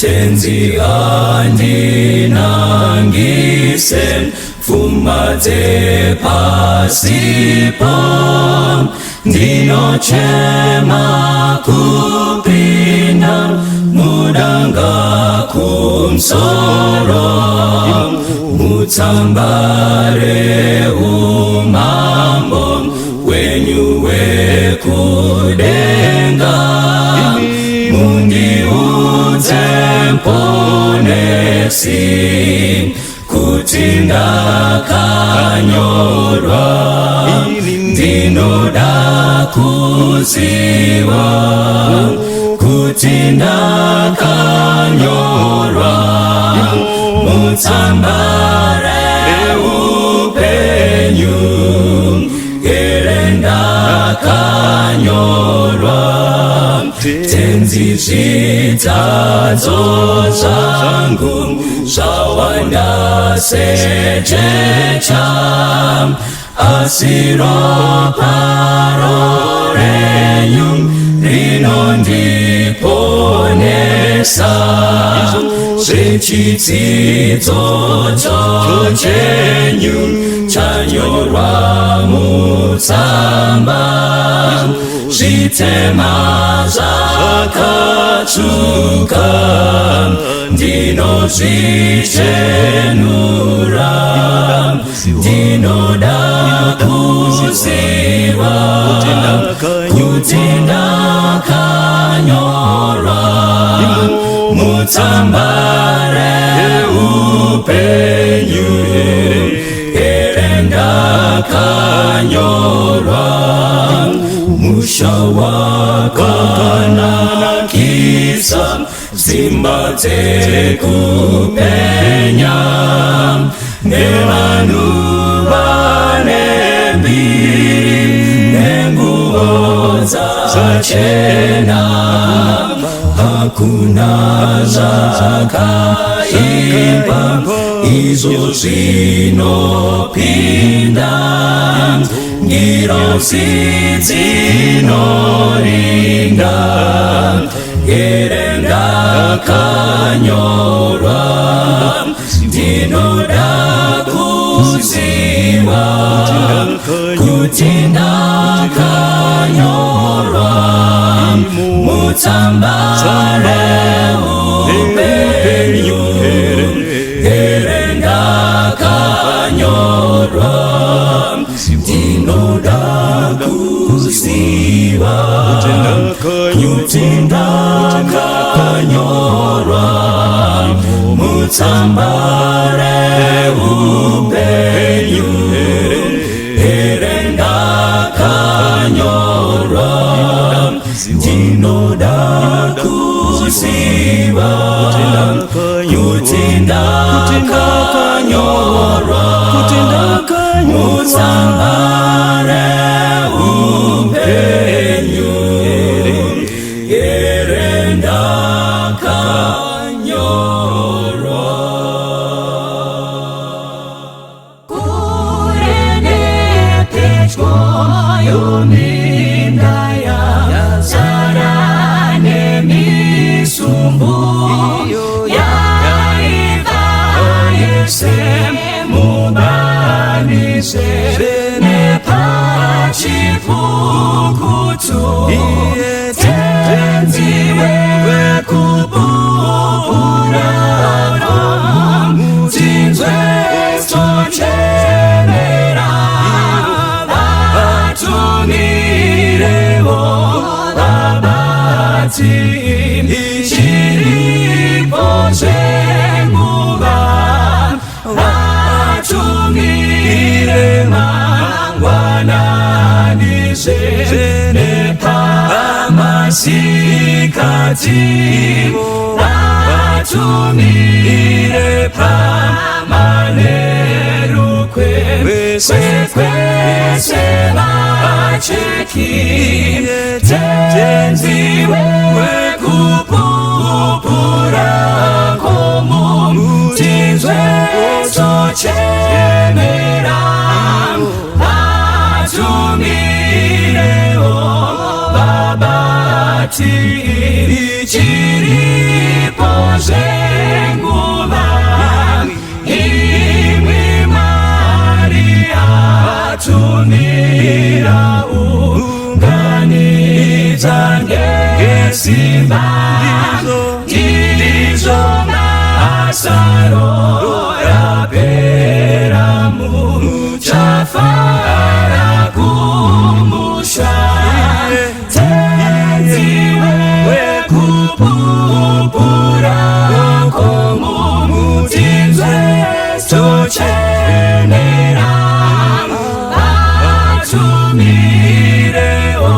tenzi andinangise fumate pasipo ndinochema kupinda mudanga kumsoro mutsambare umambo wenyuwe kudenga mundiudze mponesi kuti ndakanyorwa ndinoda kuziva kuti ndakanyorwa mutsambare upenyu ere ndakanyorwa tenzi zvitadzo zvangu zvawanda sejecha asi ropa renyu rinondiponesa zvechidzidzo chenyu chanyorwa mutsamba zvitema zvakatsvuka ndinozvichenura ndinoda kuziva kuti ndakanyorwa mutsambare upenyu ere ndakanyorwa musha wakanakisa simba dzekupenya nevanhu vane mbiri nenguo dzachena hakuna zvakaipa izvo zvinopinda ngirozi dzinoringa ere ndakanyorwa ndinoda kuziva kuti ndakanyorwa mutsambare upenyu ere ndakanyorwa ndinoda kuziva kuti ndakanyorwa mutsambare upenyu ere ndakanyorwa ndinoda kuziva kuti ndakanyorwa mutsambare upenyu ere ndakanyorwa kurene pedyo yominda yazara nemisumbu yaiva yese mubanise nepachipukutu tenziwe kupupura tinzwe tochenera vatumirevo vabati chiripo zvenguva vatumire mangwananise nepamasikati vatumire pamanerukwe kwese vacheki tenziwe kupupura komu tinzwe tochenera vatumirewo babati chiripo Simba ndizo masaro yaperamu chafara kumusha tenziwe kupupura komumutinzwe stochenera atumireo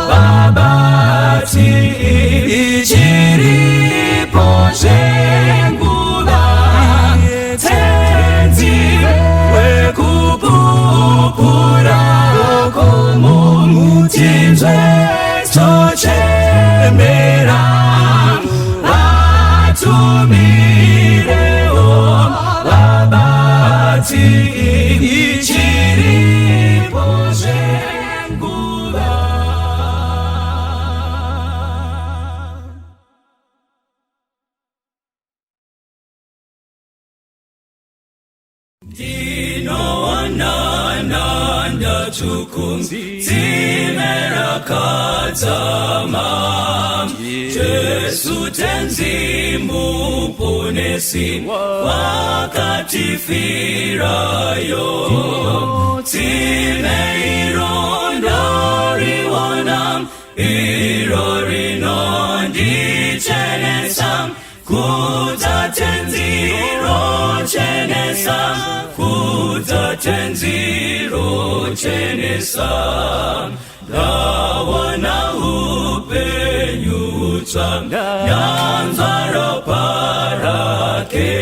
babati chiripo zhenguva tenziwe kupupura komumutinzwe stochenera atumireo babati chiripo zhenguva. Dinowanananda tukum zimerakadzama Jesu tenzimu ponesi wakatifirayo timeironda irorinon kutatenziro chenesam kutatenziro chenesam dawana upenyuta nyanzara parake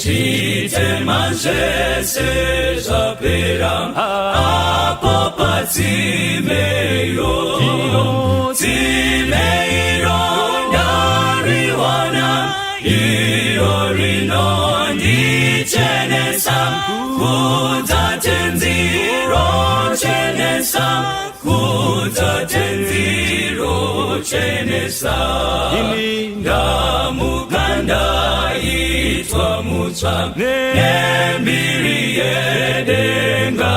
shitemanjese zaperam apopatimeyo timeiro irorinondi chenesam kutatenziro chenesam kutatenziro chenesam ndamuganda itwa mutsva nembiri yedenga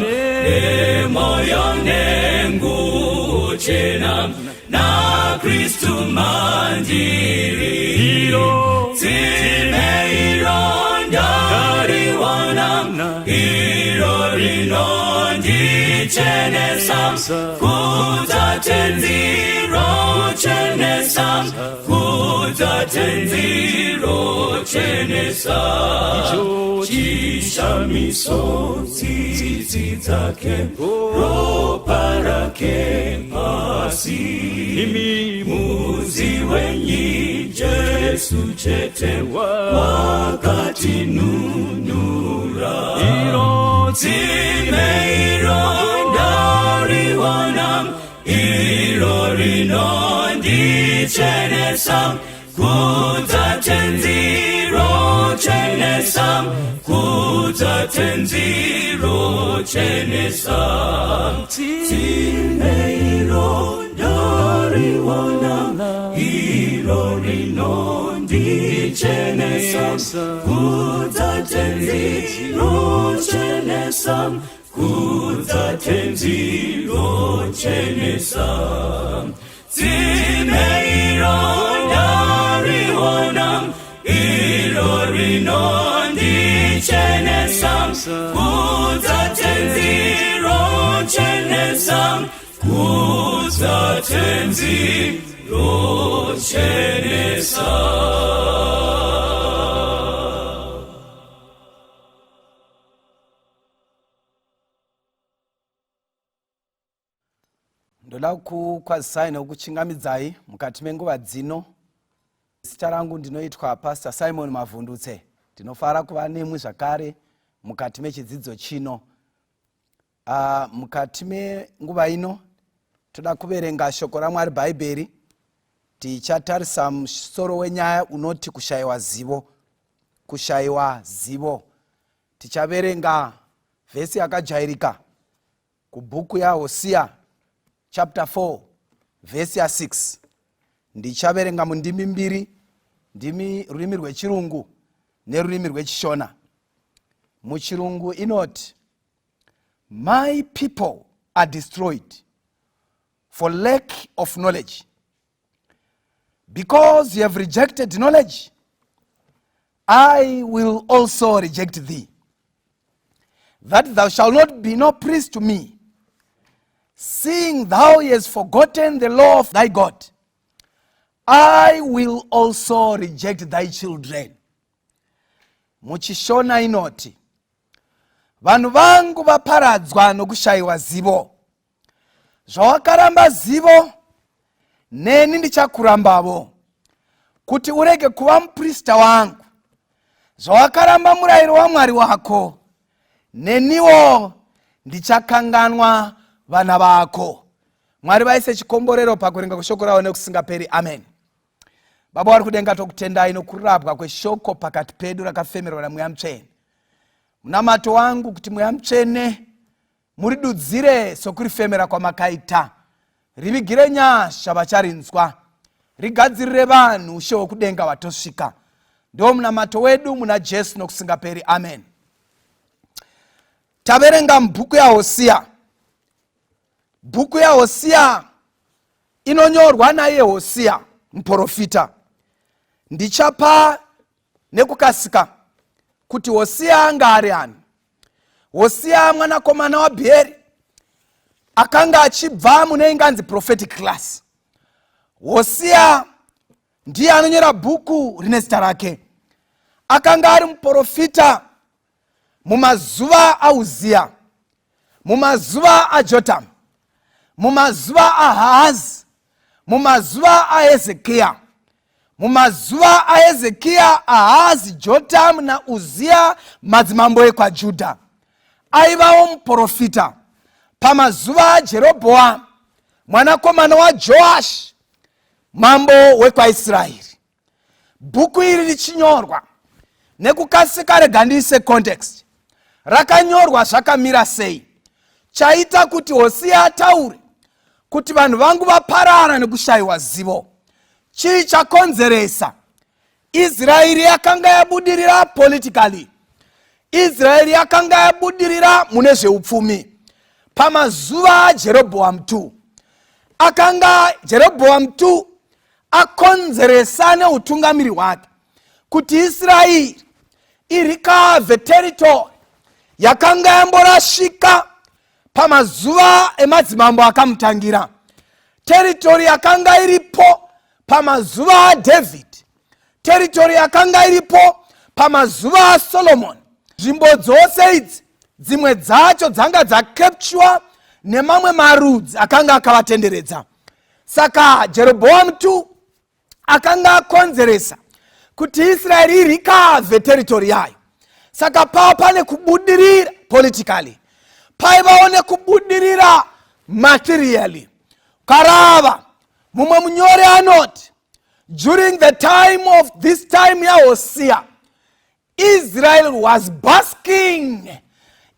nemoyo nenguchena na Kristu mandiri timeironda riwanam irorinondi chenesam kutatenziro chenesam kutatenziro chenesam chishamiso tsitsi dzake ropa rake pasi muzi wenyi Jesu chete wakatinunura timeironda riwanam irorinondi chenesam kutatenziro chenesam kutatenziro chenesam timeironda riwanam irorinondi chenesam kutatenziro chenesam kutatenziro chenesam timeironda riwanam irorinondi chenesam kutatenziro chenesam kutatenziro chenesam. Ndoda kukwazisai nekuchingamidzai mukati menguva dzino. Zita rangu ndinoitwa Pastor Simon Mavundutse. Ndinofara kuva nemwe zvakare mukati mechidzidzo chino. Mukati menguva ino toda kuverenga shoko raMwari bhaibheri. Tichatarisa musoro wenyaya unoti kushayiwa zivo. Kushayiwa zivo. Tichaverenga vhesi yakajairika kubhuku yaHosea chapter 4 verse 6. Ndichaverenga mundimi mbiri, ndimi rurimi rwechirungu nerurimi rwechishona. Muchirungu inoti, my people are destroyed for lack of knowledge. because you have rejected knowledge, I will also reject thee. That thou shalt not be no priest to me, seeing thou hast forgotten the law of thy God, I will also reject thy children. Muchishona inoti, vanhu vangu vaparadzwa nokushayiwa zivo. Zvawakaramba zivo, neni ndichakurambavo, kuti urege kuva muprista wangu. Zvawakaramba murayiro waMwari wako, neniwo ndichakanganwa vana vako. Mwari vaise chikomborero pakurenga kweshoko rawo nekusingaperi. Amen. Baba vari kudenga, tokutendai nokurapwa kweshoko pakati pedu rakafemerwa naMweya Mutsvene. Munamato wangu kuti Mweya Mutsvene muridudzire sokurifemera kwamakaita, rivigire nyasha vacharinzwa, rigadzirire vanhu ushe hwokudenga watosvika. Ndo munamato wedu muna Jesu nokusingaperi. Amen. Taverenga mubhuku yaHosea. Bhuku yaHosea inonyorwa naye Hosea muprofita. Ndichapa nekukasika kuti Hosea anga ari ani. Hosea mwanakomana waBheri akanga achibva mune inganzi prophetic class. Hosea ndiye anonyora bhuku rine zita rake. Akanga ari muprofita mumazuva aUzia, mumazuva aJotamu, mumazuva aAhazi, mumazuva aHezekia. Mumazuva aHezekia, Ahazi, Jotamu naUzia, madzimambo ekwaJudha. Aivawo muprofita pamazuva aJerobhoamu mwanakomana waJoashi, mambo wekwaIsraeri. Bhuku iri richinyorwa nekukasika, rega ndiise context. Rakanyorwa zvakamira sei? Chaita kuti Hosea ataure kuti vanhu vangu vaparara nekushayiwa zivo. Chii chakonzeresa? Israeri yakanga yabudirira politically. Israeri yakanga yabudirira mune zveupfumi pamazuva aJerobhoamu 2. Akanga Jerobhoamu 2 akonzeresa neutungamiri hwake kuti Israeri irikave territory yakanga yamborashika pamazuva emadzimambo akamutangira. Territory yakanga iripo pamazuva aDavid. Territory yakanga iripo pamazuva aSolomon. Nzvimbo dzose idzi dzimwe dzacho dzanga dzakapchwa nemamwe marudzi akanga akavatenderedza. Saka Jerobhoamu 2 akanga akonzeresa kuti Israeri irikave territory yayo. Saka pava pane kubudirira politically, paivawo nekubudirira materially. Karava mumwe munyori anoti, during the time of this time yaHosea, Israel was basking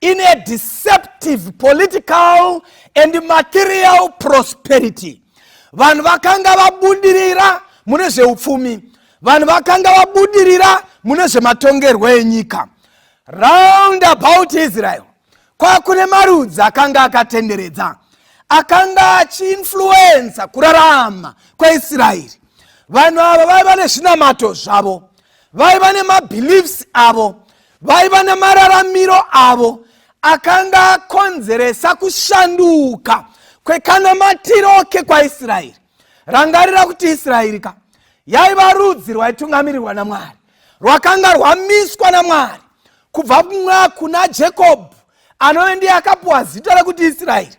in a deceptive political and material prosperity. Vanhu vakanga vabudirira mune zveupfumi, vanhu vakanga vabudirira mune zvematongerwo enyika. Round about Israel kwakune marudzi akanga akatenderedza, akanga achiinfluensa kurarama kweIsraeri. Vanhu ava vaiva nezvinamato zvavo, vaiva nemabeliefs avo, vaiva nemararamiro avo akanga akonzeresa kushanduka kwekanamatiro kekwaIsraeri. Rangarira kuti Israeri yaiva rudzi rwaitungamirirwa naMwari, rwakanga rwamiswa naMwari kubva kuna Jacob, ano ndiye akapuwa zita rekuti Israeri.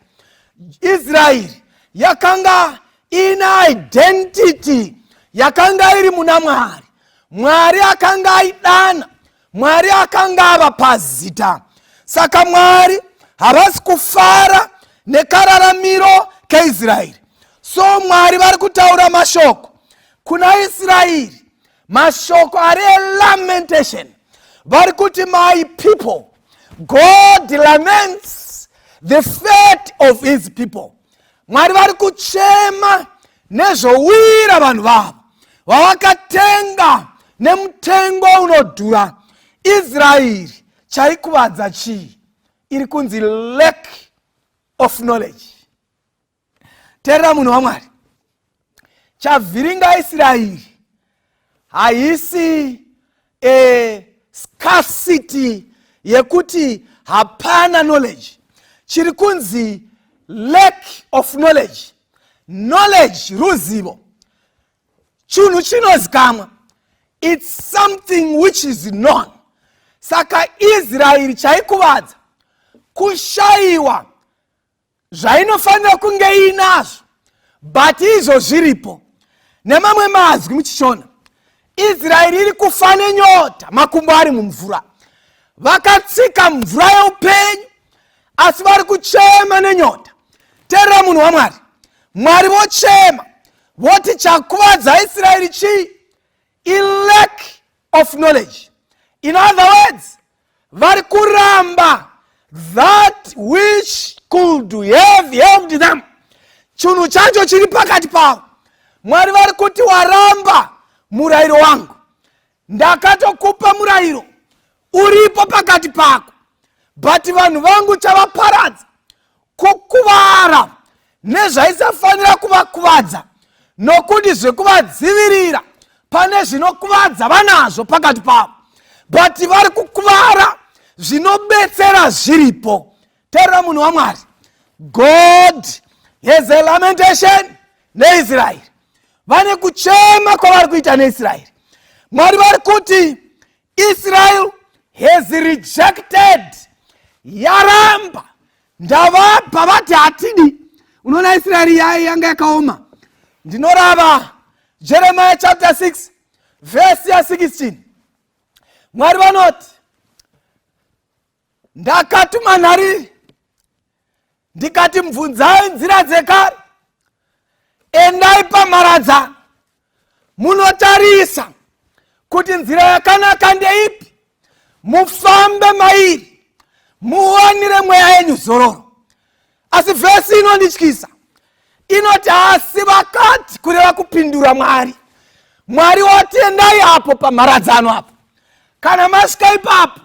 Israeri yakanga ina identity yakanga iri muna Mwari. Mwari akanga aidana, Mwari akanga ava pazita. Saka Mwari havasi kufara nekararamiro keIsraeri. So Mwari vari kutaura mashoko kuna Israeri, mashoko ari lamentation. Vari kuti, my people, God laments the fate of his people. Mwari vari kuchema nezvowira vanhu vavo vavakatenga nemutengo unodhura. Israeri chaikuvadza chii? Iri kunzi lack of knowledge. Teerera munhu waMwari, chavhiringa Israeri haisi scarcity yekuti hapana knowledge. Chiri kunzi lack of knowledge. Knowledge, ruzivo, chinhu chinozikamwa. It's something which is known. Saka Israeri chaikuvadza kushayiwa zvainofanira kunge inazvo, but izvo zviripo. Nemamwe mazwi muchishona, Israeri iri kufa nenyota, makumbo ari mumvura. Vakatsika mvura yeupenyu, asi vari kuchema nenyota. Teerera munhu waMwari. Mwari vochema voti chakuvadza Israeri chii? In lack of knowledge. In other words, vari kuramba that which could have helped them. Chinhu chacho chiri pakati pavo. Mwari vari kuti waramba murayiro wangu, ndakatokupa murayiro uripo pakati pako, but vanhu vangu chavaparadza, kukuvara nezvaisafanira kuvakuvadza, nokuti zvekuvadzivirira pane zvinokuvadza vanazvo pakati pavo, but vari kukuvara zvinobetsera zviripo. Teerera munhu waMwari. God has a lamentation neIsraeri. Vane kuchema kwavari kuita neIsraeri. Mwari vari kuti Israel has rejected, yaramba, ndavapa vati hatidi. Unoona Israeri yanga yakaoma. Ndinorava Jeremiah chapter 6 verse 16. Mwari vanoti, ndakatuma nhariri ndikati mubvunzai nzira dzekare, endai pamharadzano munotarisa kuti nzira yakanaka ndeipi, mufambe mairi, muwanire mweya yenyu zororo. Asi vhesi inondityisa, inoti asi vakati, kureva kupindura Mwari. Mwari wati endai apo pamharadzano apo, kana masvika ipapo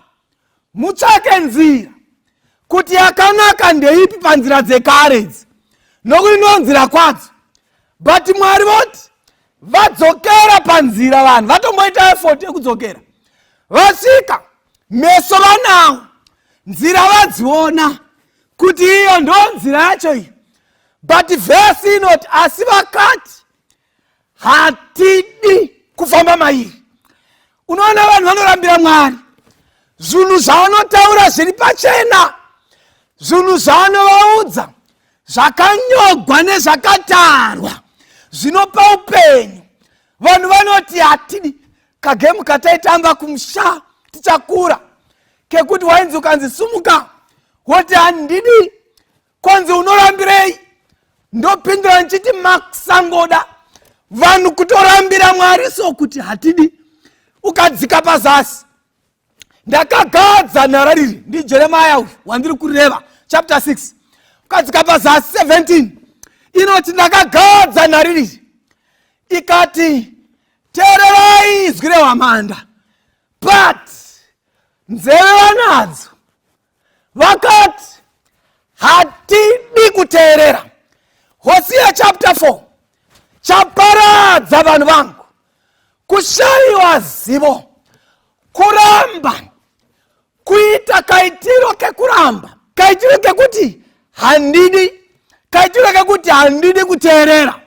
mutsvake nzira kuti yakanaka ndeipi panzira dzekare idzi, nokuti ndonzira kwadzo. But Mwari voti vadzokera panzira, vanhu vatomboita effort yekudzokera, vasvika meso vanawo, nzira vadziona kuti iyo ndo nzira yacho iyo. But vhesi inoti asi vakati hatidi kufamba mairi. Unoona vanhu vanorambira Mwari, zvinhu zvavanotaura zviri pachena, zvinhu zvavanovaudza zvakanyogwa nezvakatarwa, zvinopa upenyu. Vanhu vanoti hatidi. Kagemu kataitamba kumusha tichakura, kekuti wainzi ukanzi sumuka woti handidi, konzi unorambirei, ndopindura nchiti makusangoda. Vanhu kutorambira Mwari so kuti hatidi, ukadzika pazasi. Ndakagadza nharariri, ndi Jeremiah uyu wandiri kureva chapter 6, ukadzika pazasi 17, inoti ndakagadza nharariri ikati, teererai izwi rehwamanda, but nzeve vanadzo vakati hatidi kuteerera. Hosea chapter 4, chaparadza vanhu vangu, kushayiwa zivo, kuramba, kuita kaitiro kekuramba, kaitiro kekuti handidi, kaitiro kekuti handidi kuteerera.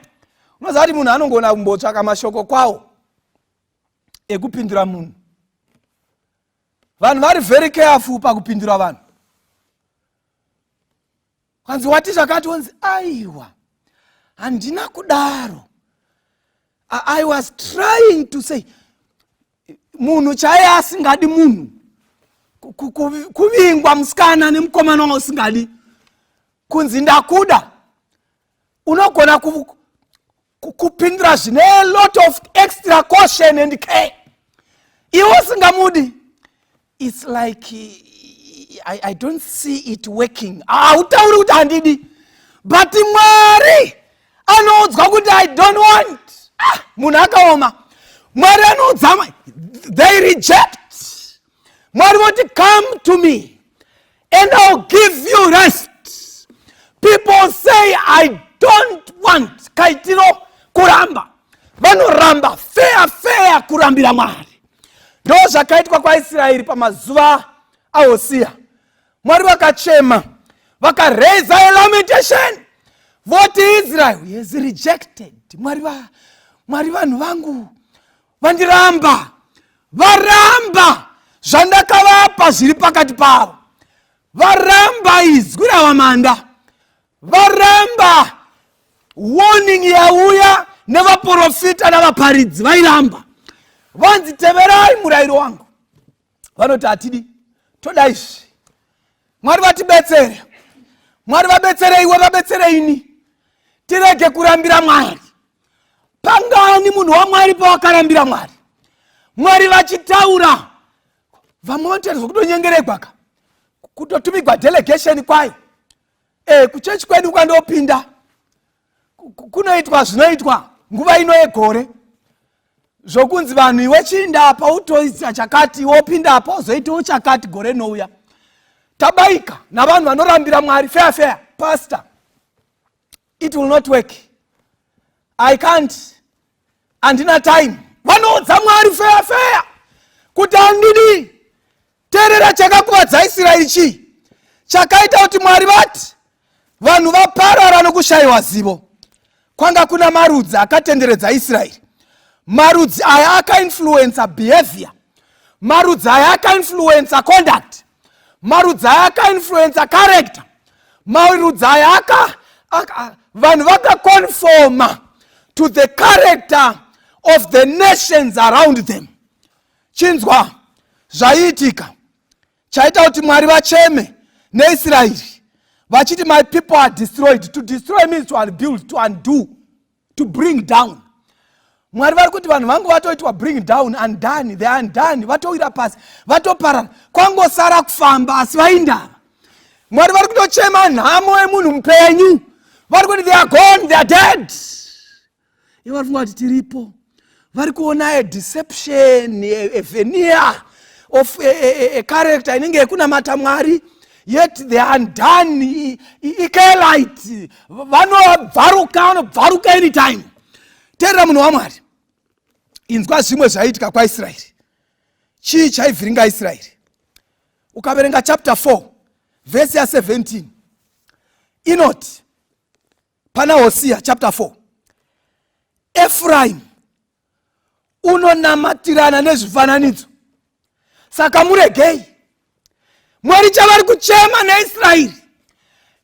Unoziva kuti munhu anongona kumbotsvaka mashoko kwawo ekupindura munhu. Vanhu vari very careful pakupindura vanhu. Kanzi wati zvakati, wonzi aiwa, handina kudaro. I was trying to say, munhu chaiye asingadi munhu, kuvingwa musikana nemukomana usingadi, kunzi ndakuda. Unogona kupindura zvine a lot of extra caution and care. Iwe usingamudi, it's like I don't see it working. Utauri kuti handidi. But Mwari anoudzwa kuti I don't want. Munhu akaoma. Mwari anoudza, they reject. Mwari voti come to me and I'll give you rest. People say I don't want. Kaitiro kuramba. vanoramba feya kurambira Mwari. Ndo zvakaitwa kwaIsraeri pamazuva aHosea. Mwari vakachema, vakaraise a lamentation, voti Israel is rejected. Mwari vanhu vangu vandiramba, varamba zvandakavapa zviri pakati pavo, varamba izwi ravamanda, varamba warning yauya nevaprofita navaparidzi vairamba, vanzi teverai murayiro wangu. Vanoti hatidi, toda izvi. Mwari vatibetsere, Mwari vabetsere iwe, vabetsere ini, tirege kurambira Mwari. Pangani munhu waMwari pawakarambira Mwari. Mwari vachitaura, vamwe vanotariswa kutonyengeregwa, kutotumigwa delegation kwayo. Kuchechi kwedu kwandopinda kunoitwa zvinoitwa nguva ino yegore, zvokunzi vanhu iwe chinda apa utoisa chakati, wopinda apa uzoitawo chakati gore nouya. Tabaika navanhu vanorambira Mwari fair. Pastor, it will not work, I can't, andina time. Vanoudza Mwari fair kuti handidi. Teerera chakakuvadza Israeri chii? Chakaita kuti Mwari vati vanhu vaparara nokushayiwa zivo. Kwanga kuna marudzi akatenderedza Israeri. Marudzi aya akainfluensa behavior, marudzi aya akainfluensa conduct, marudzi aya akainfluensa character, marudzi aya vanhu vakaconforma to the character of the nations around them. Chinzwa zvaiitika chaita kuti Mwari vacheme neIsraeri vachiti my people are destroyed. To destroy means to unbuild, to undo, to bring down. Mwari vari kuti vanhu vangu vatoitwa bring down, undone, they are undone, vatowira pasi, vatoparara, kwangosara kufamba asi vaindava. Mwari vari kutochema nhamo yemunhu mupenyu, vari kuti they are gone, they are dead. Ivo vari funga kuti tiripo, vari kuona a deception, a veneer of a character inenge yekunamata Mwari, yet they are undone, Israelite, vanobvaruka anytime. Teerera munhu waMwari, inzwa zvimwe zvaiitika kwaIsraeri. Chii chaivhiringa Israeri? Ukaverenga chapter 4 verse 17 inoti pana Hosea chapter 4, Ephraim unonamatirana nezvifananidzo, saka muregei. Mwari chavari kuchema neIsraeri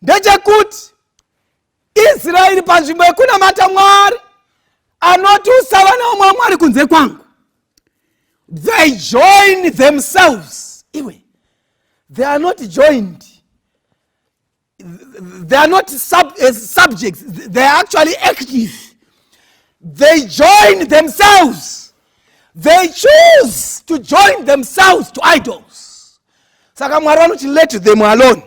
ndechekuti Israeri panzvimbo yekunamata Mwari anoti usava naumwe Mwari kunze kwangu, they join themselves. Iwe, they are not joined, they are not subjects, they are actually active. They join themselves, they choose to join themselves to idols. Saka Mwari vanoti let them alone.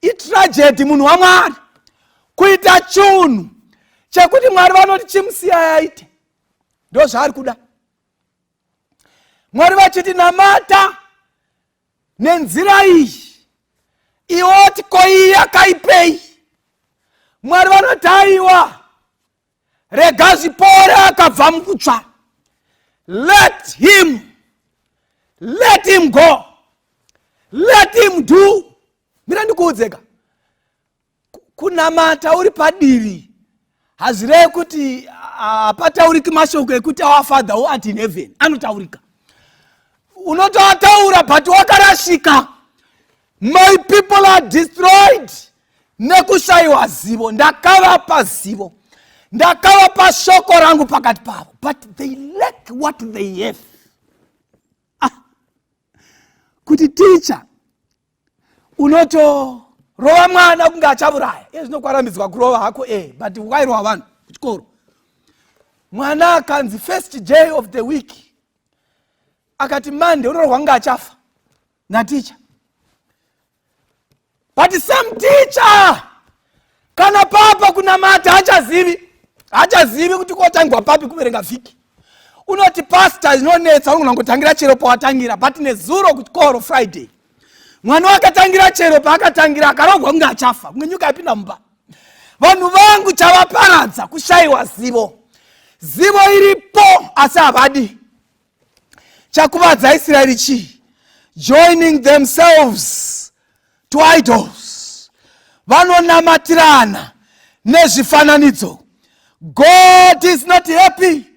Itragedy munhu waMwari kuita chunhu chekuti Mwari vanoti chimusiya yaite. Ndo zvaari kuda. Mwari vachiti namata nenzira iyi, iwoti koiyi yakaipei. Mwari vanoti aiwa, rega zvipore akabva mukutsva. Let him go, let him do. Mira ndikuudzeka, kunamata uri padivi hazvirei kuti hapatauriki mashoko ekuti our Father who art in heaven anotaurika. Unotoataura but wakarashika. My people are destroyed nekushayiwa zivo. Ndakavapa zivo, ndakavapa shoko rangu pakati pavo, but they lack what they have. Kuti teacher unotorova mwana kunge achauraya, zvinokwarambidzwa kurova hako but wairova vanhu kuchikoro. Mwana akanzi first day of the week akati Monday unorwa kunge achafa naticha. But some teacher kana papa kunamata hachazivi kuti kotangwa papi kuverenga vhiki. Unoti pastor inonetsa unongotangira chero pawatangira, but nezuro kuchikoro Friday mwana wakatangira chero paakatangira akarogwa kunge achafa, kunge nyuka yapinda mumba. Vanhu vangu chavaparadza kushayiwa zivo. zivo iripo asi havadi. Chakuvadza Israeri chi? Joining themselves to idols. Vanonamatirana nezvifananidzo. God is not happy.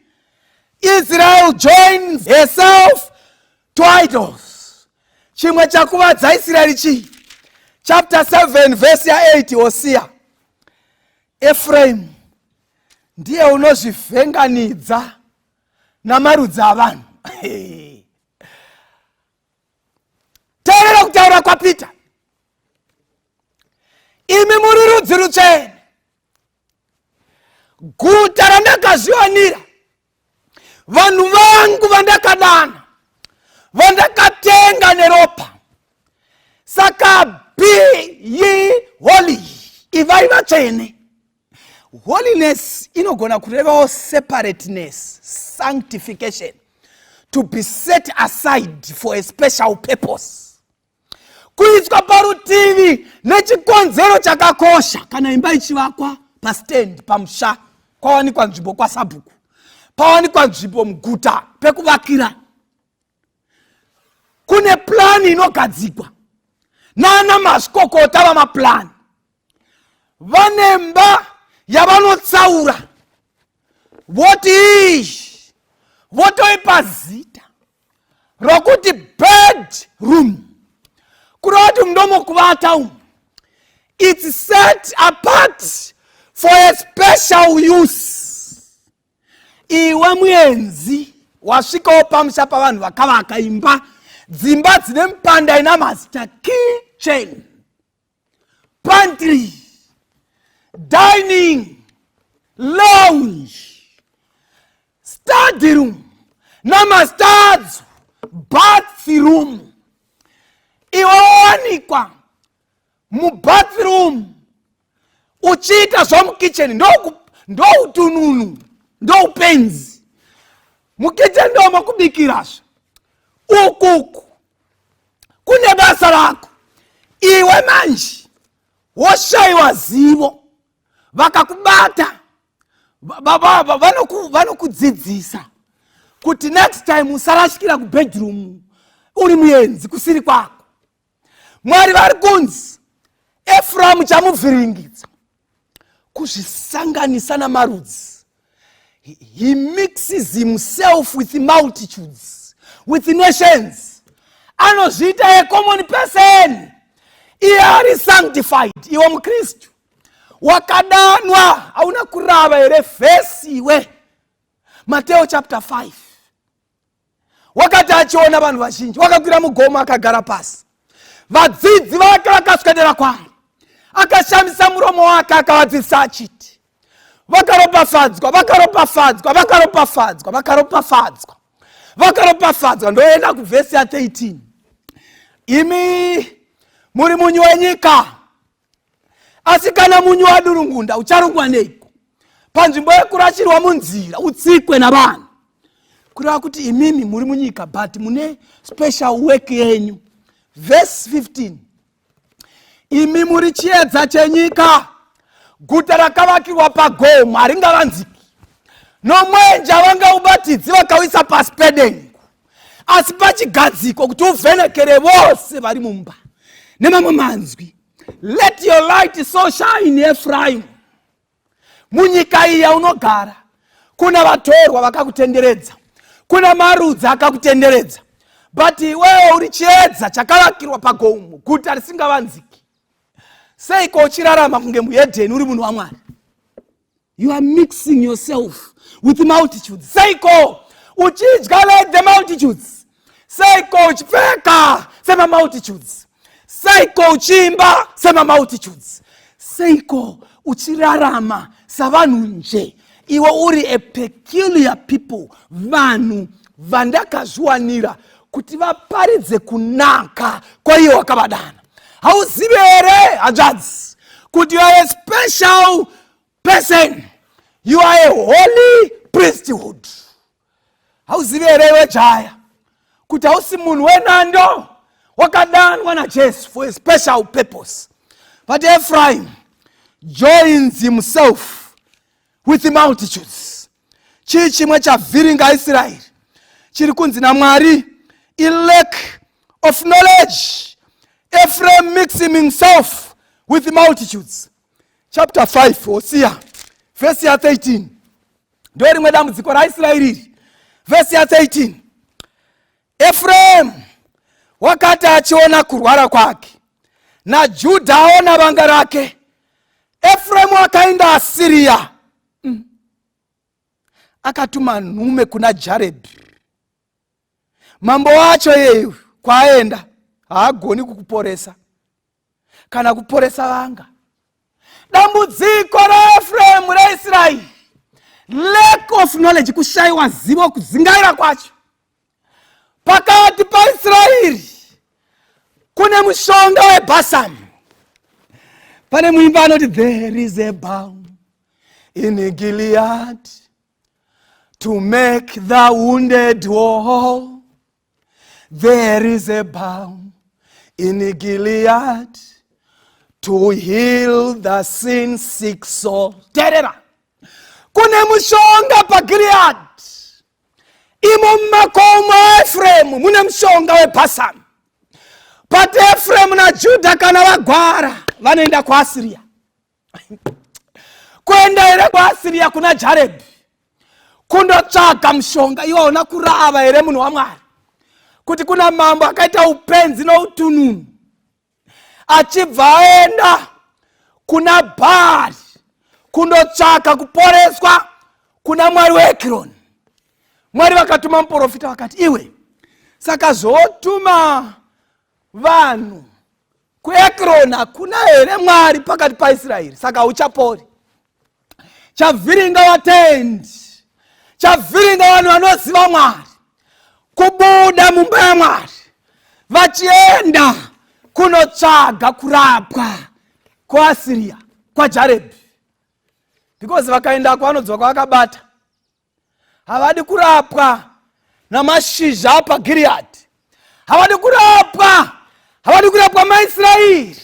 Israel joins herself to idols. Chimwe chakuvadza Israeri chi? Chapter 7 verse 8 Hosea. Ephraim ndiye unozvivhenganidza namarudzi avanhu. Teerera kutaura kwaPita. Imi muri rudzi rutsvene, guta randakazvionera, vanhu vangu vandakadana, vandakatenga neropa. Saka be ye holy, ivai vatsvene. Holiness inogona kurevawo separateness, sanctification, to be set aside for a special purpose. Kuiswa parutivi nechikonzero chakakosha. Kana imba ichivakwa pastand pamusha, kwawanikwa nzvimbo kwaSabhuku, pawanikwa nzvimbo muguta pekuvakira, kune plani inogadzikwa nana mazvikokota vamaplani. Vanemba yavanotsaura votoipa zita rokuti bedroom, kureva kuti munomo kuvata umu. It's set apart for a special use. Iwe muenzi wasvikawo pamusha pavanhu vakavaka imba, dzimba dzine mipanda ina mazita: kitchen, pantry, dining, lounge, study room, namastadzo, bathroom. Iwe wanikwa mubathroom uchiita zvomukitchen ndoutununu, ndoupenzi. Mukitchen ndomokubikirazve. Ukuku kune basa rako. Iwe manje woshayiwa zivo, vakakubata, vanokudzidzisa kuti next time usarashikira kubedroom uri muenzi kusiri kwako. Mwari vari kunzi Ephraim chamuvhiringidza kuzvisanganisa namarudzi. He mixes himself with multitudes, with nations. Anozviita a common person. Iye ari sanctified. Iwe muKristu wakadanwa, hauna kurava here vhesi iwe. Mateo chapter 5. Wakati achiona vanhu vazhinji, wakakwira mugomo akagara pasi. Vadzidzi vake vakaswedera kwaari, akashamisa muromo wake akavadzidzisa achiti, vakaropafadzwa, vakaropafadzwa, vakaropafadzwa, vakaropafadzwa, vakaropafadzwa. Ndoenda kuvhesi ya 13. Imi muri munyu wenyika, asi kana munyu wadurungunda ucharungwa neiko? Panzvimbo yekurashirwa munzira utsikwe navanhu. Kureva kuti imimi muri munyika but mune special work yenyu. Verse 15. Imi muri chiedza chenyika, guta rakavakirwa pagomo haringavanziki. Nomwenje havangaubatidzi vakauisa pasi pedengu, asi pachigadziko kuti uvhenekere vose vari mumba nemamwe manzwi. Let your light so shine, Ephraim. Munyika iya unogara kuna vatorwa vakakutenderedza, kuna marudzi akakutenderedza, but iwewe uri chiedza chakavakirwa pagomo, guta risingavanziki. Seiko uchirarama kunge muEdheni uri munhu waMwari? You are mixing yourself with the multitudes. Seiko uchidya like the multitudes. Seiko uchipfeka sema multitudes. Seiko uchimba sema multitudes. Seiko uchirarama savanhu nje. Iwe uri a peculiar people, vanhu vandakazviwanira kuti vaparidze kunaka kwa iye wakavadana. Hauzivi here hanzvadzi kuti you are a special person, you are a holy priesthood. Hauzivi here iwe jaya kuti hausi munhu wenando wakadanwa naJesu for a special purpose. But Ephraim joins himself with the multitudes. chii chimwe chavhiringa Israeri chiri kunzi naMwari lack of knowledge, Ephraim mixing himself with the multitudes. Chapter 5 Hosea verse ya 13 ndio rimwe dambudziko raIsraeri. Verse ya 13, Ephraim wakati achiona kurwara kwake na Juda aona vanga rake, Ephraim akaenda Asiria, akatuma nhume kuna Jarebi mambo wacho. Yeye kwaenda haagoni kukuporesa kana kuporesa vanga. Dambudziko raEphraim raIsraeri, lack of knowledge, kushayiwa zivo, kuzingaira kwacho. Pakati paIsraeri kune mushonga weBasam. Pane muimba anoti there is a balm in Gilead to make the wounded whole. There is a balm in Gilead to heal the sin sick soul. Terera. Kune mushonga pa Gilead. Imo makomo Ephraim mune mushonga weBasam. But Ephraim na Juda kana vagwara vanoenda kuAsiria. Kuenda ere kuAsiria kuna Jarebi kundotsvaga mushonga. Iwona kurava ere munhu waMwari kuti kuna mambo akaita upenzi noutununu achibva aenda kuna Bhaari kundotsvaka kuporeswa kuna mwari weEkironi. Mwari vakatuma muprofita vakati, iwe saka zvotuma vanhu kuEkironi hakuna here mwari pakati paIsraeri, saka uchapori. Chavhiringa vatendi, chavhiringa vanhu vanoziva Mwari kubuda mumba yaMwari vachienda kunotsvaga kurapwa kuAsiria kwaJarebi, because vakaenda kwanodzwa kwavakabata. Havadi kurapwa namashizha apaGileadi, havadi kurapwa maIsraeri.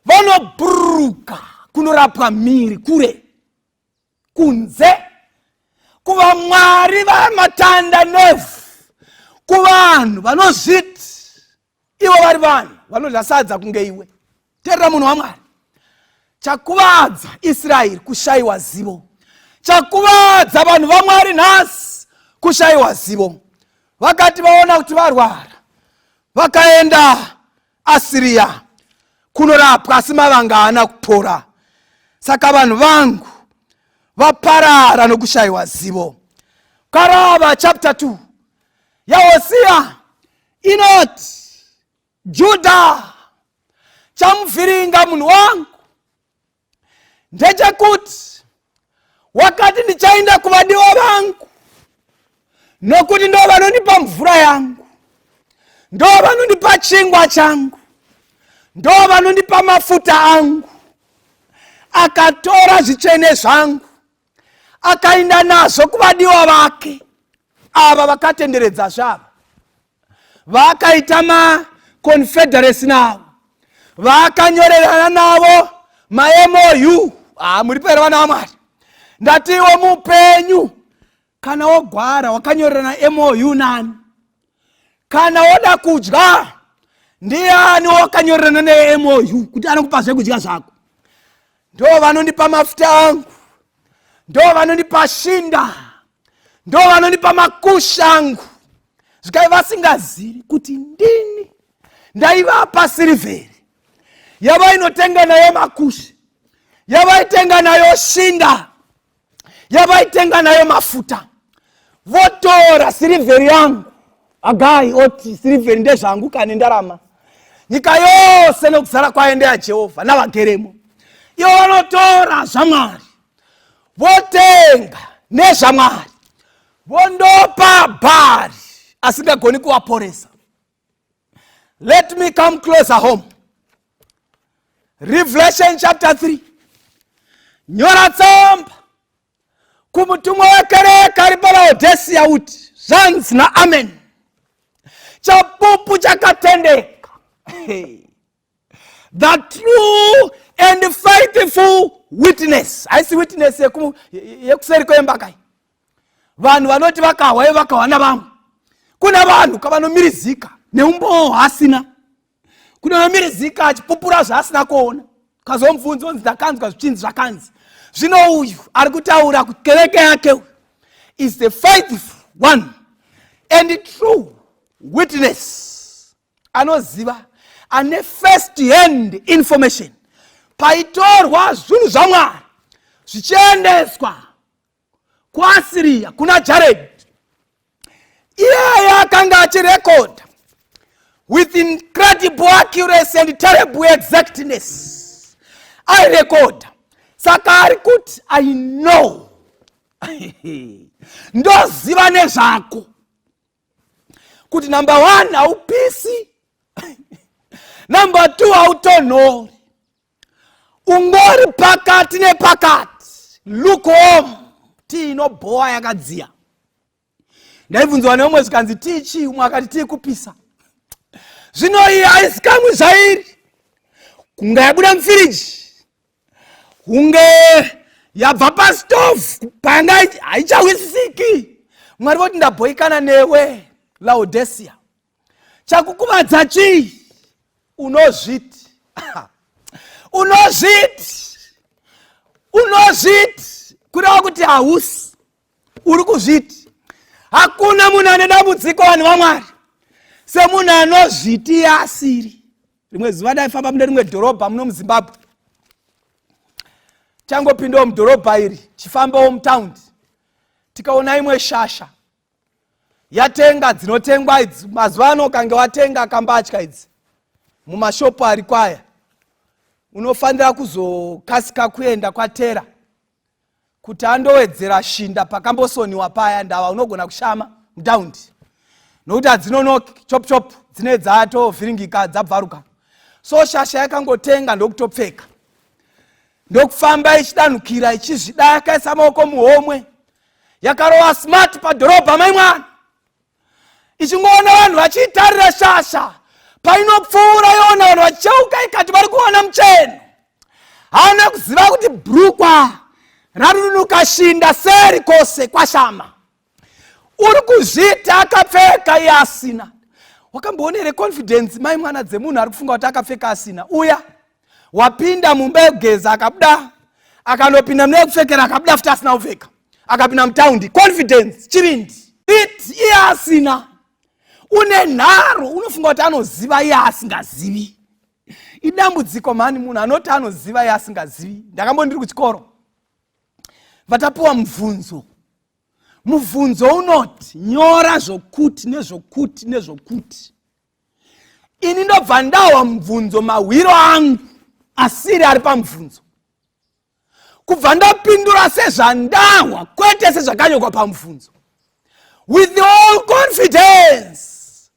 Vanobhuruka kunorapwa mhiri kure kunze kuva mwari vamatanda nevhu, kuvanhu vanozviti ivo vari vanhu vanodya sadza kunge iwe. Teerera munhu waMwari, chakuvadza Israeri kushayiwa zivo, chakuvadza vanhu vaMwari nhasi kushayiwa zivo. Vakati vaona kuti varwara vakaenda Asiria kunorapwa, asi mavanga haana kupora. Saka vanhu vangu vaparara nokushayiwa zivo. Karava chapter 2 yaHosea inoti, Juda chamuvhiringa munhu wangu ndechekuti wakati ndichaenda kuvadiwa vangu, nokuti ndo vanondipa mvura yangu, ndo vanondipa chingwa changu, ndo vanondipa mafuta angu. Akatora zvitsvene zvangu akaenda nazvo kuvadiwa vake, ava vakatenderedza zvavo, vakaita maconfederacy navo, vakanyorerana navo maMOU. Muri pere vana vaMwari, ndati iwe mupenyu kana wogwara wakanyorerana MOU nani? Kana woda kudya ndiani wakanyorerana neMOU kuti anokupa zvekudya zvako? Ndo vanondipa mafuta angu, ndo vanondipa shinda, ndo vanondipa makusha angu. Zvikai vasingazivi kuti ndini ndaivapa sirivheri yavainotenga nayo makusha, yavaitenga nayo shinda, yavaitenga nayo mafuta. Votora sirivheri yangu, Hagai oti sirivheri ndezvangu kane ndarama. Nyika yose nokuzara kwaendea Jehovha navageremo. Ivo vanotora zvaMwari votenga nezvaMwari vondopa Bhaari asingagoni kuvaporesa. Let me come closer home. Revelation chapter 3. Nyora tsamba kumutumwa wekereke ari paLaodicea uti, zvanzi naAmen, chapupu chakatendeka, the true and faithful witness. Haisi witness yekuseri kwemba kai. vanhu vanoti vakawa navamwe. Kuna vanhu kavanomirizika neumboho hasina. Kuna vanomirizika achipupura zvaasina kuona. Kazomubvunza onzi ndakanzwa zvichinzi zvakanzi. Zvino uyu ari kutaura kuti kereke yake is the faithful one and true witness. Anoziva, ane first hand information. Paitorwa zvinhu zvaMwari zvichiendeswa kuAsiria kuna Jared. Iye akanga achirekodha with incredible accuracy and terrible exactness. Airekodha. Saka ari kuti I know. Ndoziva nezvako. Kuti number 1 haupisi. Number 2 hautonhori. Ungori pakati nepakati. Lukewarm. Tii inobhoa yakadziya. Ndaibvunzwa neumwe zvikanzi tii chii, umwe akati tii kupisa. Zvino iyi haisi kamwe zvairi. Kunge yabuda mufiriji. Kunge yabva pasitovu panga haichawisiki. Mwari voti ndabhoikana newe Laodicea. Chakukuvadza chii? Unozviti. Unozviti. Kureva kuti hausi. Uri kuzviti. Hakuna munhu ane dambudziko vanhu vaMwari semunhu anozviti asiri. Rimwe zuva ndaifamba mune rimwe dhorobha muno muZimbabwe. Changopindawo mudhorobha iri, chifambawo mutaundi. Tikaona imwe shasha yatenga dzinotengwa idzi. Mazuva ano kange watenga kambatya idzi mumashopu ari kwaya, unofanira kuzokasika kuenda kwatera kuti andowedzera shinda pakambosoniwa paya ndava unogona kushama mutaundi. Nokuti hadzinonoki chop dzine dzatovhiringika dzabvaruka. So shasha yakangotenga ndokutopfeka. Ndokufamba ichidanukira ichizvida yakaisa maoko muhomwe. Yakarova smart padhorobha maimwana. Ichingoona vanhu vachiitarira shasha. Painopfuura yona vanhu vachicheuka ikati vari kuona mucheno. Haana kuziva kuti bhurukwa rarunuka shinda seri kwose kwashama. Uri kuzviti akapfeka iye asina. Wakamboonere confidence maimwana dzemunhu ari kufunga kuti akapfeka asina. Uya wapinda mumba yekugeza akabuda, akanopinda mune yekupfekera akabuda futi asina kupfeka. Akapinda mutaundi, confidence chirindi. It iye asina. Une nharo, unofunga kuti anoziva iye asingazivi. Idambudziko mani munhu anoti anoziva iye asingazivi. Ndakambondiri kuchikoro. Vatapuwa mubvunzo. Mubvunzo unoti nyora zvokuti nezvokuti nezvokuti. Ini ndobva ndawa mubvunzo mahwiro angu asiri ari pamubvunzo. Kubva ndapindura sezvandawa kwete sezvakanyogwa pamubvunzo. With all confidence.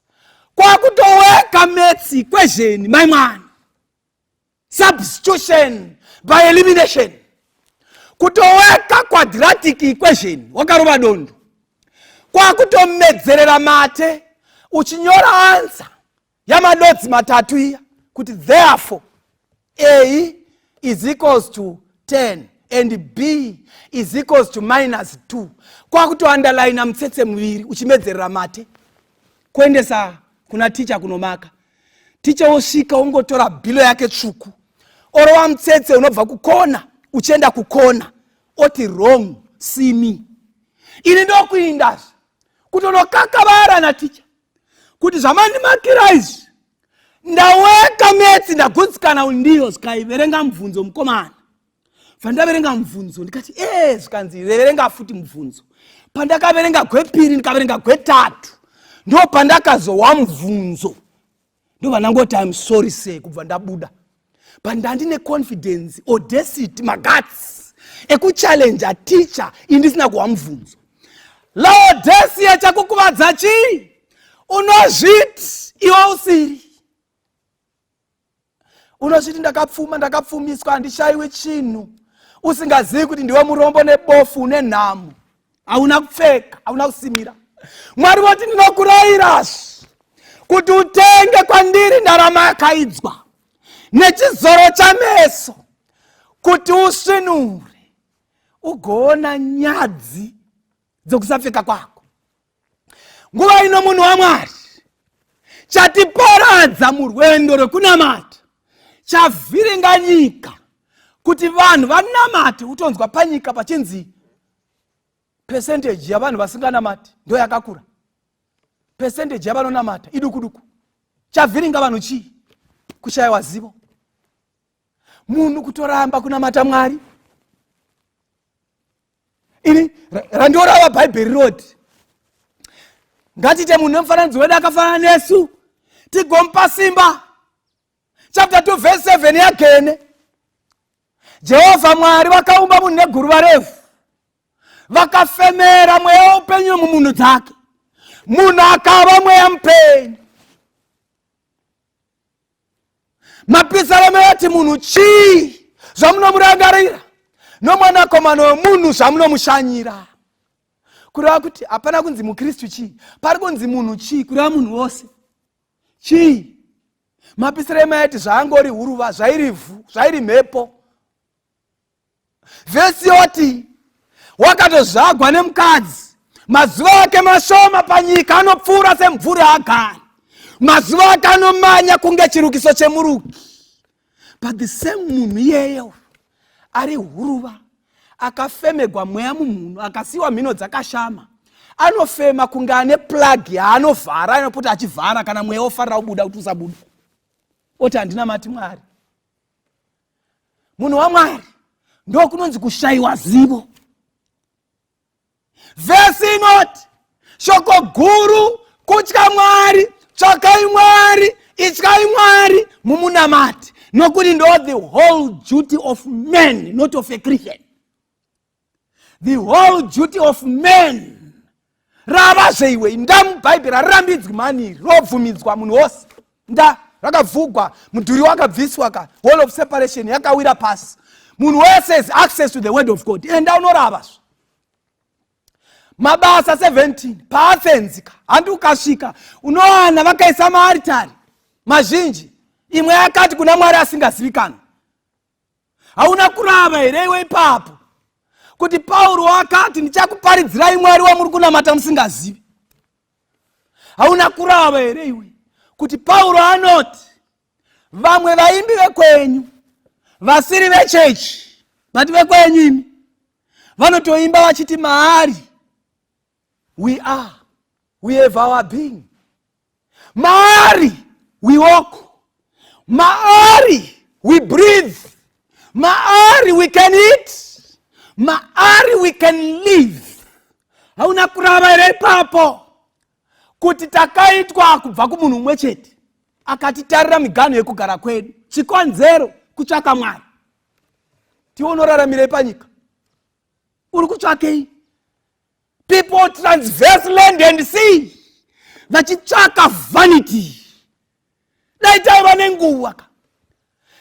Kwakutoweka maths equation maimwana. Substitution by elimination. Kutoweka quadratic equation wakarova dondo. Kwakutomedzerera mate uchinyora answer yamadodzi matatu iya kuti therefore A is equals to 10 and B is equals to -2. Kwakutounderline mutsetse muviri uchimedzerera mate kuendesa kuna ticha kunomaka. Ticha osvika ungotora bhilo yake tsvuku orova mutsetse unobva kukona uchienda kukona oti wrong see me. Ini ndokuindazve kutonokakavara naticha kuti zvamandimakira izvi ndaweka metsi ndagutsikana undiyo zvikaiverenga mubvunzo mukomana. Pandaverenga mubvunzo ndikati zvikanzi verenga futi mubvunzo. Pandakaverenga gwepiri ndikaverenga gwetatu ndo pandakazowa mubvunzo. Ndo vanangoti I'm sorry say kubva ndabuda. Pandandine confidence, audacity, maguts ekuchallenge a teacher indisina kuwa mubvunzo. Laodicea chakukuvadza chii? Unozviti iwe usiri. Unozviti ndakapfumiswa handishayiwi chinhu. Usingazivi kuti ndiwe murombo nebofu nenhamo. Hauna kupfeka, hauna kusimira. Mwari voti ndinokurayirazve kuti utenge kwandiri ndarama yakaidzwa nechizoro chameso kuti usvinure ugoona nyadzi dzokusapfeka kwako. Nguva ino munhu waMwari, chatiparadza murwendo rwekunamata chavhiringanyika kuti vanhu vanamate. Utonzwa panyika pachinzi percentage yavanhu vasinganamati ndo yakakura, percentage yavanonamata idukuduku. Chavhiringa vanhu chii? Kushayiwa zivo. Munhu kutoramba kunamata Mwari. Ini randorava Bible Road. Ngatite munhu nemufananidzo wedu akafanana nesu tigomupa simba. Chapter 2 verse 7 yagene. Jehovha Mwari vakaumba munhu neguruva refu, vakafemera mweya upenyu mumunhu dzake, munhu akava mweya mupenyu. Mapisaremo yati munhu chii zvamunomurangarira, nomwanakomana wemunhu zvamunomushanyira. Kureva kuti hapana kunzi mukristu chii, pari kunzi munhu chii, kureva munhu wose chii. Mapisaremo yati zvaangori huruva, zvairi ivhu, zvairi mhepo. Vhesi yoti wakatozvagwa nemukadzi, mazuva ake mashoma panyika anopfuura semvura agari, mazuva ake anomanya kunge chirukiso chemuruki. But the same munhu iyeyo ari huruva, akafemegwa mweya mumunhu, akasiwa mhino dzakashama, anofema kunge ane plug yaanovhara, anopota achivhara kana mweya ofarira kubuda kuti usabuda. Oti handinamati Mwari. Munhu waMwari ndo kunonzi kushayiwa zivo. Vhesi inoti shoko guru kutya Mwari, tsvakai Mwari, ityai Mwari mumunamati, nokuti ndo the whole duty of man, not of a Christian. The whole duty of man rava zveiwe nda mubhaibheri harirambidzwi mani, robvumidzwa munhu wose. Nda rakavhugwa, mudhuri wakabviswa, ka wall of separation yakawira pasi. Munhu wese has access to the word of God. Enda unorava. Mabasa 17 paAthens, handi ukasvika unowana vakaisa maaritari mazhinji. Imwe yakati kuna Mwari asingazivikanwa. Hauna kurava here iwe ipapo kuti Pauro akati ndichakuparidzirai Mwari wamuri kunamata musingazivi? Hauna kurava here iwe kuti Pauro anoti vamwe vaimbi vekwenyu, vasiri vechechi, vati vekwenyu imi, vanotoimba vachiti maari, we are, we have our being. Maari, we walk. Maari, we breathe. Maari, we can eat. Maari, we can live. Hauna kurava here ipapo kuti takaitwa kubva kumunhu umwe chete, akatitarira migano yekugara kwedu, chikonzero kutsvaka Mwari. Tionoraramira panyika, uri kutsvakei? People transverse land and sea vachitsvaka vanity. Dai taiva nenguva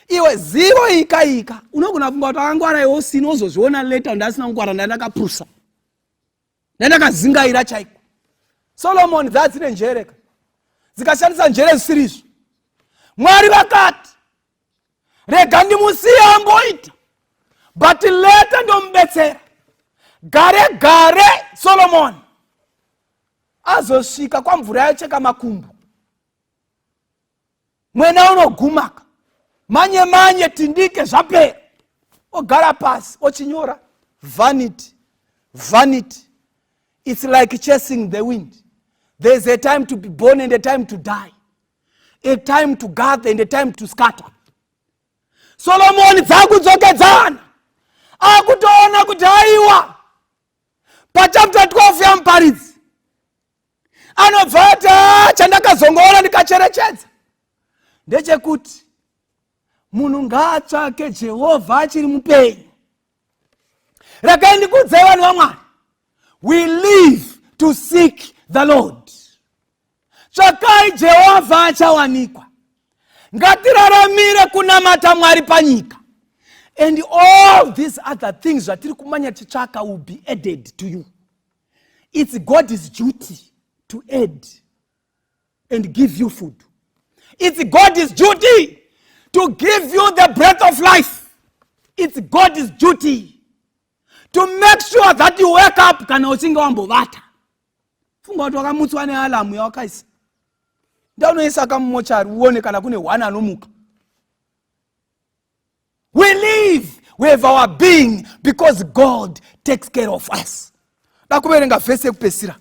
iwe zivo ika unogona funga kuti akangwara iwo sino uzozviona leta ndasina ngwara ndandakapusa, ndandakazingaira chaiko. Solomon dzadzine njere dzikashandisa njere zvisirizo. Mwari vakati rega ndimusiye amboita, but leta ndomubetsera. Gare gare Solomon azosvika kwamvura yacheka makumbo, mwena unogumaka, manye manye tindike zvapera, ogara pasi ochinyora vanity, vanity. It's like chasing the wind. There's a time to be born and a time to die, a time to gather and a time to scatter. Solomon dzakudzokedzana akutoona kuti haiwa pachapter 12 yamuparidzi anobva ati chandakazongoona ndikacherechedza ndechekuti munhu ngaatsvake Jehovha achiri mupenyu. Regai ndikuudzai vanhu vaMwari, we live to seek the Lord. Tsvakai Jehovha achawanikwa. Ngatiraramire kunamata Mwari panyika, and all these other things zvatiri kumanya tichitsvaka will be added to you. It's God's duty to add and give you food. It's God's duty to give you the breath of life. It's God's duty to make sure that you wake up kana uchinge wambovata. Funga watu wakamutswa nealamu yawakaisa. Ndaunoisa kamumochari uone kana kune one anomuka. We live, we have our being because God takes care of us. Ndakuverenga vhesi yekupesira.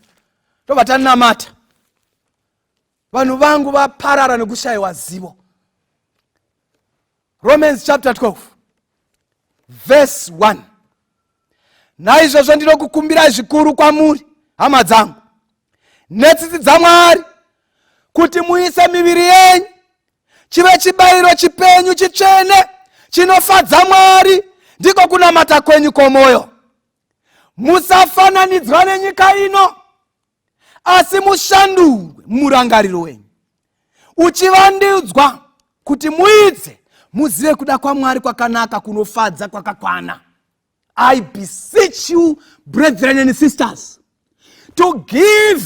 Tovatanamata. Vanhu vangu vaparara nekushayiwa zivo. Romans chapter 12 verse 1. Naizvozvo ndinokukumbirai zvikuru kwamuri, hama dzangu, netsitsi dzaMwari, kuti muise miviri yenyu chive chibayiro chipenyu chitsvene chinofadza Mwari, ndiko kunamata kwenyu kwomwoyo. Musafananidzwa nenyika ino, asi mushandurwe murangariro wenyu, uchivandudzwa kuti muidze muzive kuda kwaMwari kwakanaka, kunofadza, kwakakwana. I beseech you, brethren and sisters, to give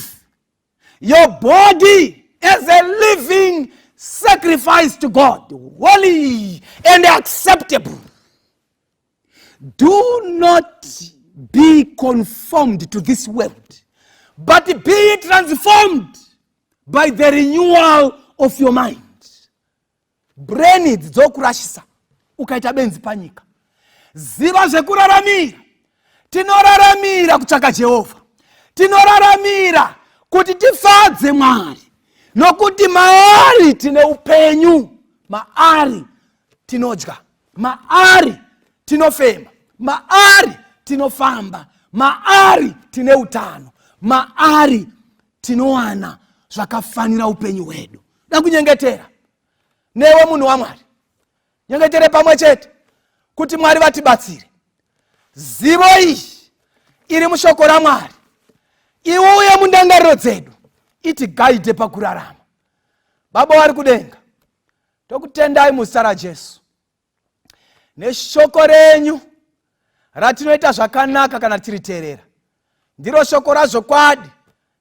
your body as a living sacrifice to God, holy and acceptable. Do not be conformed to this world, but be transformed by the renewal of your mind. Brain dzokurashisa ukaita benzi panyika. Ziva zvekuraramira. Tinoraramira kutsvaka Jehovha. Tinoraramira kuti tifadze Mwari. Nokuti maari tine upenyu, maari tinodya, maari tinofema, maari tinofamba, maari tine utano, maari tinowana zvakafanira upenyu hwedu. Ndakunyengetera newe munhu waMwari, nyengetere pamwe chete kuti Mwari vatibatsire. Zivo iyi iri mushoko raMwari iuye mundangariro dzedu, itiguide pakurarama. Baba vari kudenga, tokutendai muzita raJesu neshoko renyu ratinoita zvakanaka kana tiriteerera. Ndiro shoko razvokwadi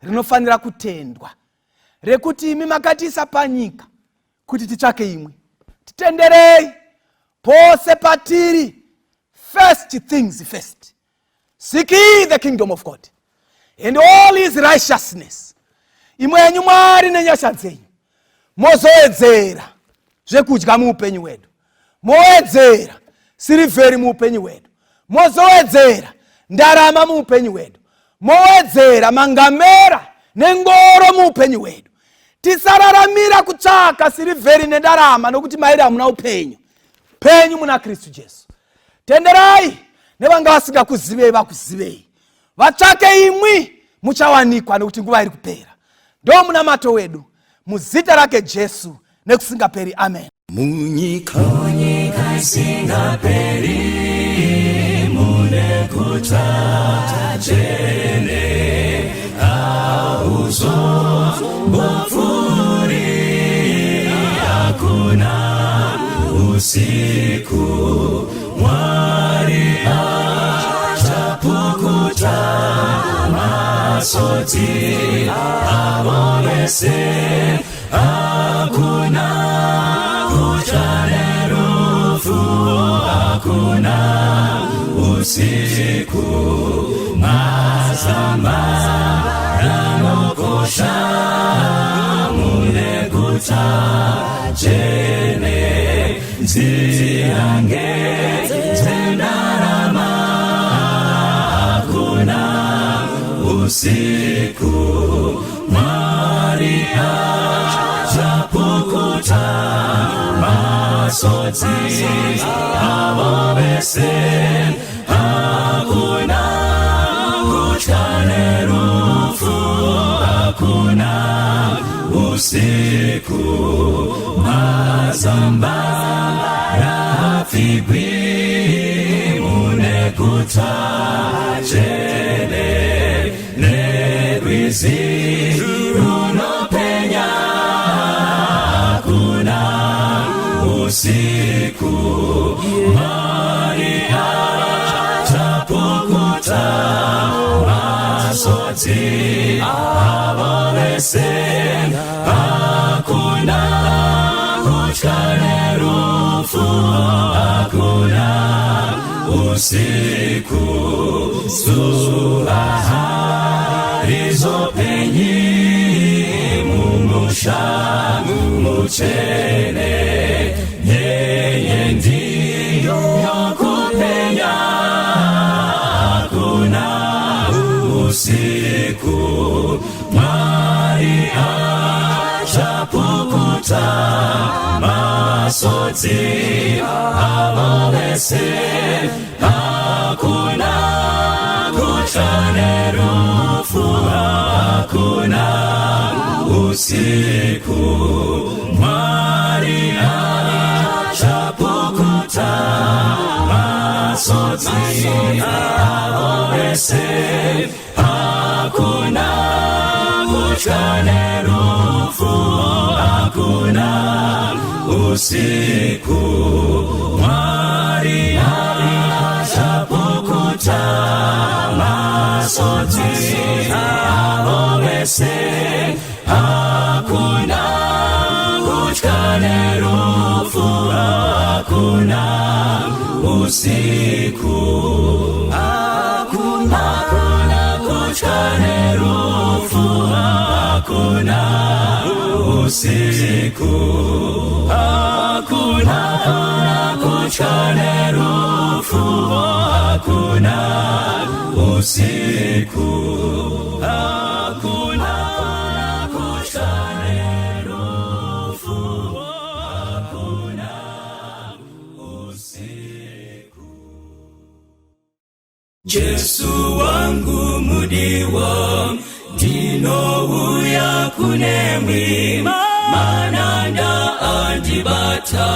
rinofanira kutendwa, rekuti imi makatiisa panyika kuti titsvake imwe. Titenderei pose patiri. First things first. Seek ye the kingdom of God and all his righteousness. Imwenyu Mwari nenyasha dzenyu mozoedzera zvekudya muupenyu hwedu, moedzera sirivheri muupenyu hwedu, mozoedzera ndarama muupenyu hwedu, moedzera mangamera nengoro muupenyu hwedu. Tisararamira kutsvaka sirivheri nendarama nokuti mairi hamuna upenyu. Penyu muna Kristu Jesu. Tenderai nevanga vasingakuzivei vakuzivei. Vatsvake imwi muchawanikwa nokuti nguva iri kupera. Ndo munamato wedu muzita rake Jesu nekusingaperi. Amen. Munyika isingaperi, mune guta jene, auzo bofuri, hakuna usiku, Mwari achapukuta masoti abonese, hakuna kuchane rufu, hakuna usiku, mazamba yanokosha, mune guta jene, ziyange zendarama, hakuna usiku, Mwari achapukuta masoti abobese, hakuna kuchane rufu, hakuna usiku, mazamba yapigwi, mune guta jene, nerwizi runopenya, hakuna usiku, Mwari achapukuta masoti abobese, hakuna kuchane rufu, hakuna usiku. usiku zuharizo penyi mumusha muchene yeye ndiyo kupenya hakuna usiku mwari achapukuta masoti awawese hakuna kuchane rufu hakuna usiku mwari achapukuta masoti awawese hakuna kuchane rufu hakuna usiku mwari achapukuta masoti awawese hakuna kuchane rufu hakuna usiku hakuna kuchane rufu hakuna usiku hakuna kuchane rufu hakuna usiku hakuna kuchane rufu hakuna usiku. Yesu wangu mudiwa dino uya kunemwi mananda andibata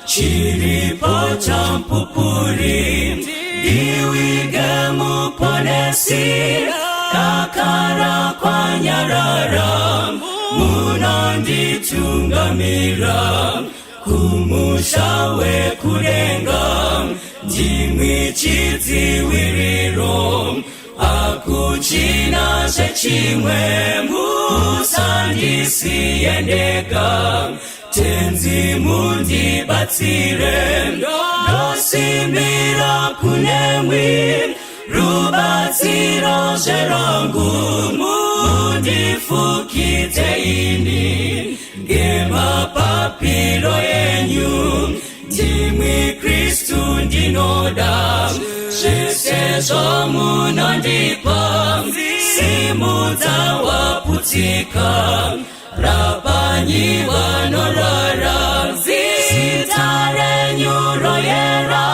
chiripo champupuri diwige muponesi kakara kwa nyarara munanditungamira kumushawe kurenga ndimwi chidziwiriro akuchina chechimwe musandisiyendega tenzi mundibatsire ndosimbira kunemwi rubatsiro zverangu mundifukidze ini ngemapapiro enyu ndimwi Kristu ndinoda zvese zvamunondipa simudza waputika rapanyi vanorara zita renyu royera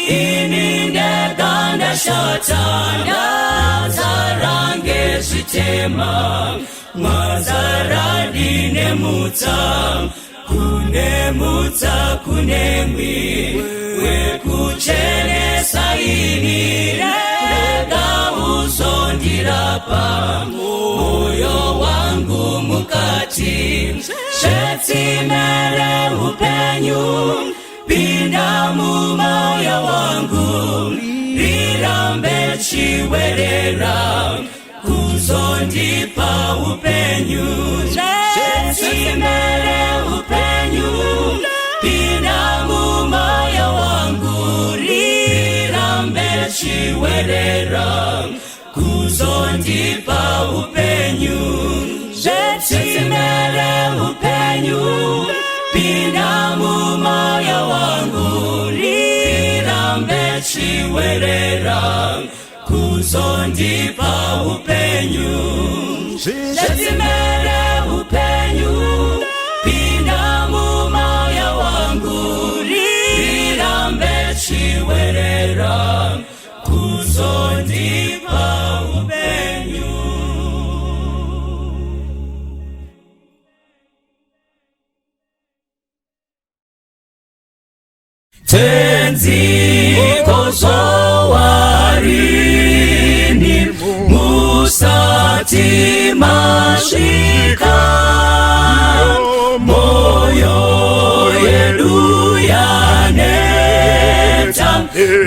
ini ndega ndashata ndazara ngezvitema mwazara ndinemutsa kunemutsa kunemwi wekuchenesa ini rega uzondirapa moyo wangu mukati zvetsimere upenyu pinda mumoyo wangu rirambe chiwerera kuzondipa upenyu zvetsimere upenyu pinda mumoyo wangu rirambe chiwerera kuzondipa upenyu zvetsimere upenyu pinda mumoyo wangu rirambe chiwerera kuzondipa upenyu zvetsimere upenyu pinda mumoyo wangu rirambe chiwerera kuzondipa upenyu. Tenzi kozowarini musati masvika moyo yedu yaneta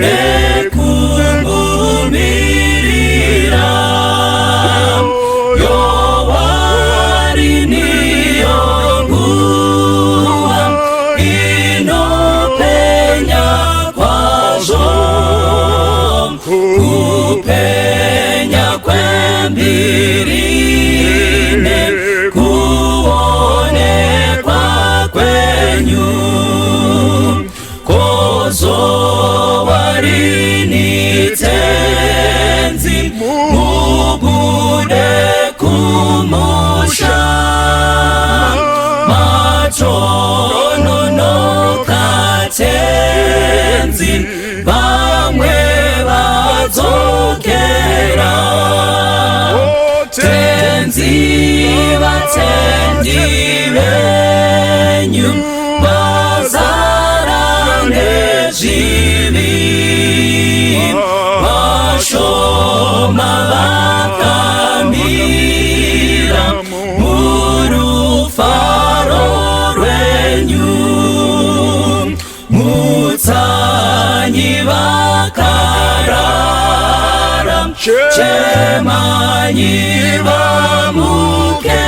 nekungumirira yowarini yonguwa inopenya kwazvo tendivenyu bazara nezvivi vashoma vakamira murufaro rwenyu mutsanyi vakarara chemanyi vamuke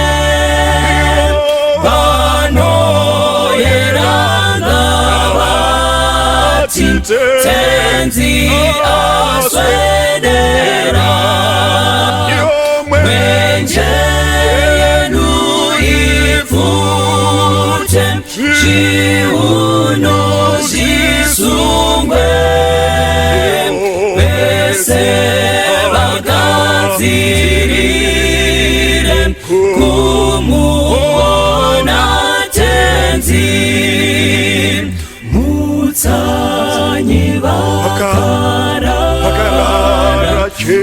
vanoyeranga vati tenzi aswedera mwenje yenu ifute zviuno zvisungwe vese vagadzirire kumuona tenzi mutsanyi vakarara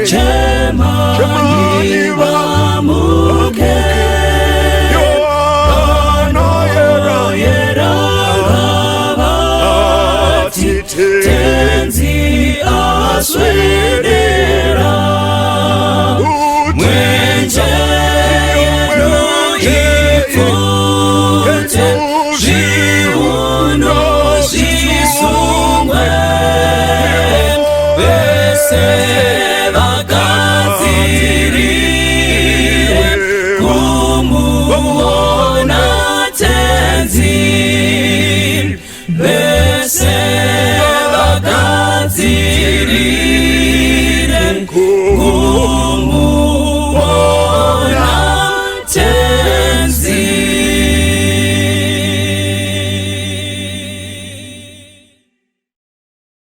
chemanyi vamuke tenzi aswedera mwenje yenu ifute zviuno zvisungwe vese vagadzirire kumuona tenzi vese vagadzirire